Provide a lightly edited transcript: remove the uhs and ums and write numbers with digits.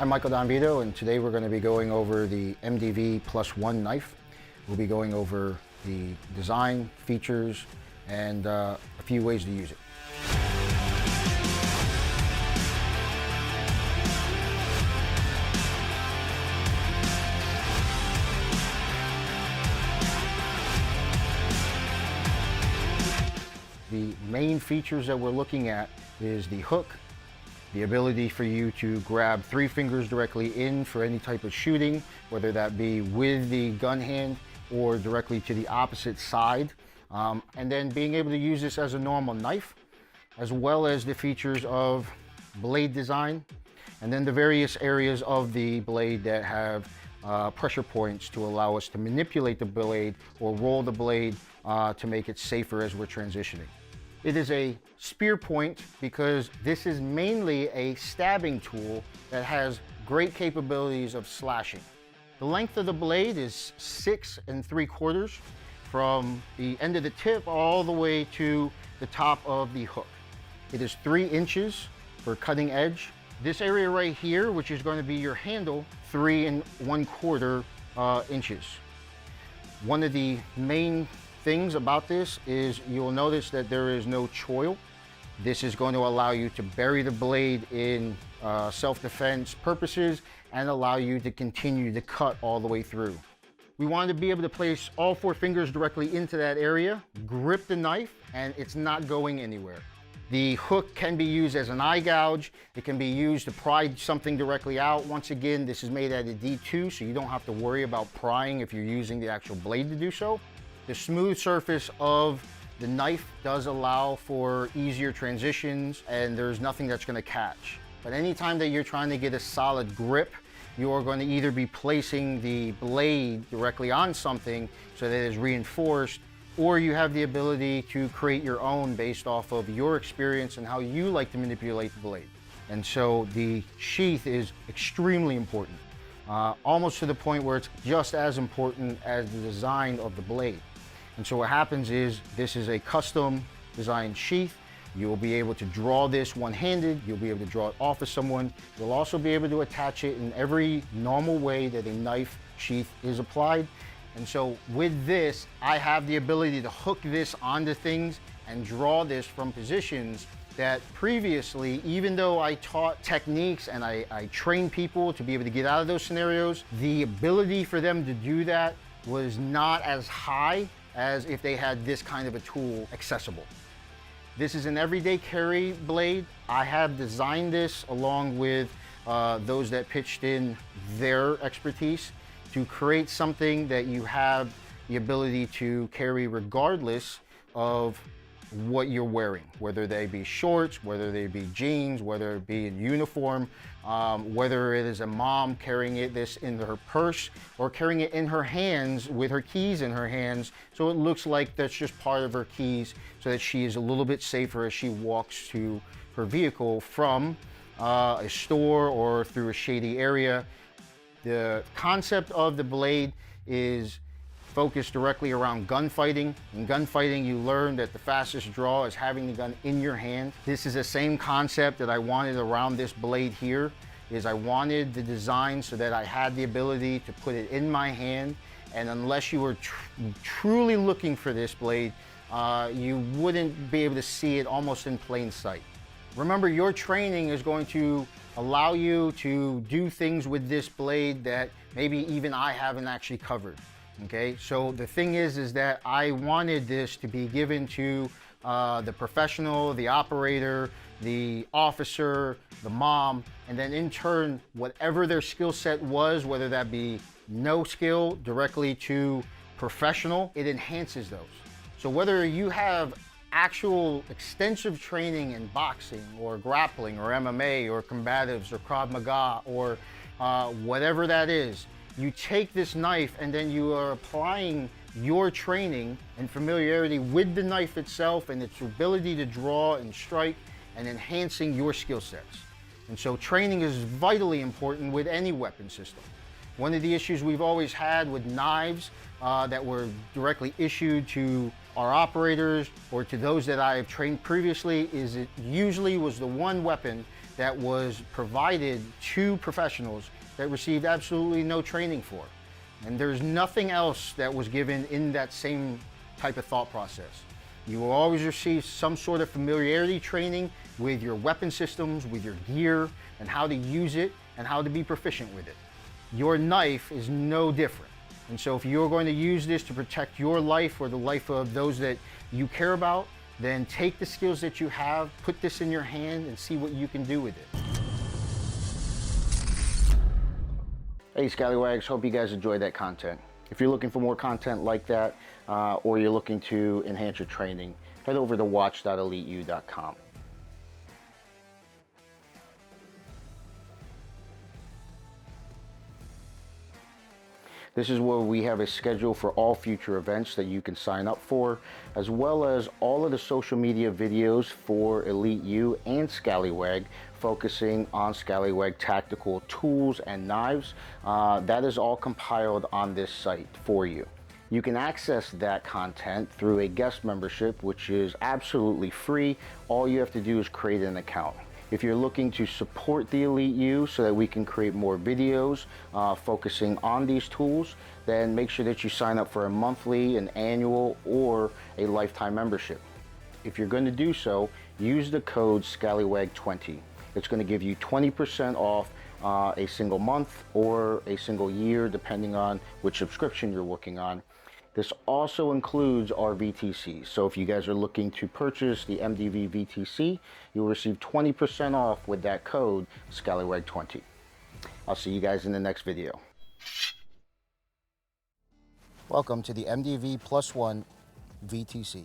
I'm Michael Donvito, and today we're going to be going over the MDV +1 knife. We'll be going over the design, features, and a few ways to use it. The main features that we're looking at is the hook, the ability for you to grab 3 fingers directly in for any type of shooting, whether that be with the gun hand or directly to the opposite side, and then being able to use this as a normal knife, as well as the features of blade design, and then the various areas of the blade that have pressure points to allow us to manipulate the blade or roll the blade to make it safer as we're transitioning. It is a spear point because this is mainly a stabbing tool that has great capabilities of slashing. The length of the blade is 6 3/4 from the end of the tip all the way to the top of the hook. It is 3 inches for cutting edge. This area right here, which is going to be your handle, 3 1/4 inches. One of the main things about this is you'll notice that there is no choil. This is going to allow you to bury the blade in self-defense purposes and allow you to continue to cut all the way through. We wanted to be able to place all 4 fingers directly into that area, grip the knife, and it's not going anywhere. The hook can be used as an eye gouge. It can be used to pry something directly out. Once again, this is made out of D2, so you don't have to worry about prying if you're using the actual blade to do so. The smooth surface of the knife does allow for easier transitions, and there's nothing that's going to catch. But anytime that you're trying to get a solid grip, you are going to either be placing the blade directly on something so that it is reinforced, or you have the ability to create your own based off of your experience and how you like to manipulate the blade. And so the sheath is extremely important, almost to the point where it's just as important as the design of the blade. And so what happens is this is a custom designed sheath. You will be able to draw this one-handed. You'll be able to draw it off of someone. You'll also be able to attach it in every normal way that a knife sheath is applied. And so with this, I have the ability to hook this onto things and draw this from positions that previously, even though I taught techniques and I trained people to be able to get out of those scenarios, the ability for them to do that was not as high as if they had this kind of a tool accessible. This is an everyday carry blade. I have designed this along with those that pitched in their expertise to create something that you have the ability to carry regardless of what you're wearing, whether they be shorts, whether they be jeans, whether it be in uniform, whether it is a mom carrying this in her purse or carrying it in her hands with her keys in her hands, so it looks like that's just part of her keys, so that she is a little bit safer as she walks to her vehicle from a store or through a shady area. The concept of the blade is focused directly around gunfighting. In gunfighting, you learn that the fastest draw is having the gun in your hand. This is the same concept that I wanted around this blade here, is I wanted the design so that I had the ability to put it in my hand, and unless you were truly looking for this blade, you wouldn't be able to see it almost in plain sight. Remember, your training is going to allow you to do things with this blade that maybe even I haven't actually covered. Okay, so the thing is that I wanted this to be given to the professional, the operator, the officer, the mom, and then in turn, whatever their skill set was, whether that be no skill directly to professional, it enhances those. So whether you have actual extensive training in boxing or grappling or MMA or combatives or Krav Maga or whatever that is, you take this knife and then you are applying your training and familiarity with the knife itself and its ability to draw and strike and enhancing your skill sets. And so training is vitally important with any weapon system. One of the issues we've always had with knives that were directly issued to our operators or to those that I have trained previously is it usually was the one weapon that was provided to professionals that received absolutely no training for. And there's nothing else that was given in that same type of thought process. You will always receive some sort of familiarity training with your weapon systems, with your gear, and how to use it and how to be proficient with it. Your knife is no different. And so if you're going to use this to protect your life or the life of those that you care about, then take the skills that you have, put this in your hand, and see what you can do with it. Hey Scallywags, hope you guys enjoyed that content. If you're looking for more content like that, or you're looking to enhance your training, head over to watch.eliteu.com. This is where we have a schedule for all future events that you can sign up for, as well as all of the social media videos for EliteU and Skallywag, focusing on Skallywag tactical tools and knives. That is all compiled on this site for you. You can access that content through a guest membership, which is absolutely free. All you have to do is create an account. If you're looking to support the EliteU so that we can create more videos focusing on these tools, then make sure that you sign up for a monthly, an annual, or a lifetime membership. If you're going to do so, use the code Skallywag20. It's going to give you 20% off a single month or a single year, depending on which subscription you're working on. This also includes our VTC. So if you guys are looking to purchase the MDV VTC, you'll receive 20% off with that code Skallywag20. I'll see you guys in the next video. Welcome to the MDV +1 VTC.